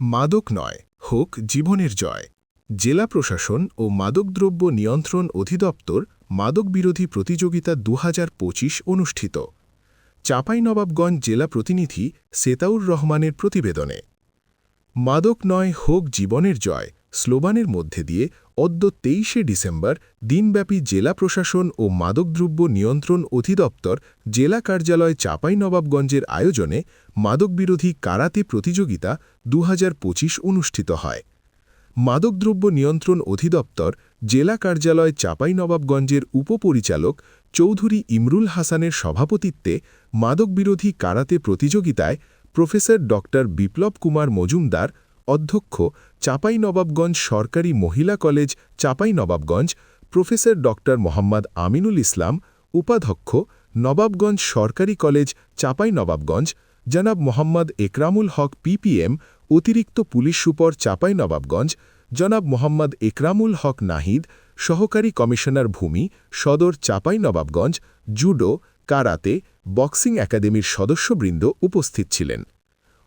মাদক নয়, হোক জীবনের জয়। জেলা প্রশাসন ও মাদকদ্রব্য নিয়ন্ত্রণ অধিদপ্তর মাদক বিরোধী প্রতিযোগিতা ২০২৫ অনুষ্ঠিত। চাঁপাইনবাবগঞ্জ জেলা প্রতিনিধি সেতাউর রহমানের প্রতিবেদনে। মাদক নয়, হোক জীবনের জয় স্লোগানের মধ্যে দিয়ে অদ্য ২৩শে ডিসেম্বর দিনব্যাপী জেলা প্রশাসন ও মাদকদ্রব্য নিয়ন্ত্রণ অধিদপ্তর জেলা কার্যালয় চাঁপাইনবাবগঞ্জের আয়োজনে মাদকবিরোধী কারাতে প্রতিযোগিতা ২০২৫ অনুষ্ঠিত হয়। মাদকদ্রব্য নিয়ন্ত্রণ অধিদপ্তর জেলা কার্যালয় চাঁপাইনবাবগঞ্জের উপপরিচালক চৌধুরী ইমরুল হাসানের সভাপতিত্বে মাদকবিরোধী কারাতে প্রতিযোগিতায় প্রফেসর ড. বিপ্লব কুমার মজুমদার, অধ্যক্ষ চাঁপাইনবাবগঞ্জ সরকারি মহিলা কলেজ চাঁপাইনবাবগঞ্জ, প্রফেসর ড. মোহাম্মদ আমিনুল ইসলাম, উপাধ্যক্ষ নবাবগঞ্জ সরকারি কলেজ চাঁপাইনবাবগঞ্জ, জনাব মোহাম্মদ একরামুল হক পিপিএম, অতিরিক্ত পুলিশ সুপার চাঁপাইনবাবগঞ্জ, জনাব মোহাম্মদ একরামুল হক নাহিদ, সহকারী কমিশনার ভূমি, সদর চাঁপাইনবাবগঞ্জ, জুডো, কারাতে, বক্সিং একাডেমির সদস্যবৃন্দ উপস্থিত ছিলেন।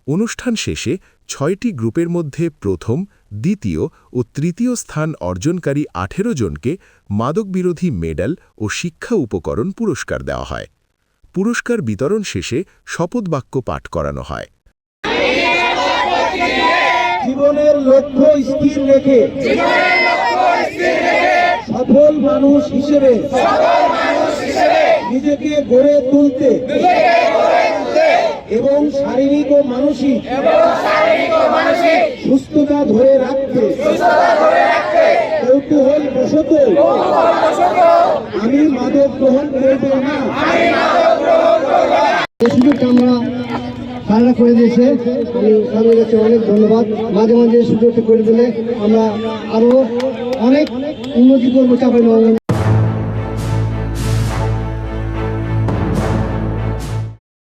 অনুষ্ঠান শেষে ৬টি গ্রুপের মধ্যে প্রথম, দ্বিতীয় ও তৃতীয় স্থান অর্জনকারী ১৮ জনকে মাদকবিরোধী মেডেল ও শিক্ষা উপকরণ পুরস্কার দেওয়া হয়। পুরস্কার বিতরণ শেষে শপথবাক্য পাঠ করানো হয়। জীবনের লক্ষ্য স্থির রেখে সফল মানুষ হিসেবে নিজেকে গড়ে তুলতে এবং শারীরিক ও মানসিক সুস্থতা ধরে রাখতে কৌতূহলবশত আমি মাদক গ্রহণ করব না। আমরা করে দিয়েছে, আমি স্বামীর কাছে অনেক ধন্যবাদ। মাঝে মাঝে সুযোগটা করে দিলে আমরা আরো অনেক উন্নতি করবো চাঁপাইনবাবগঞ্জ।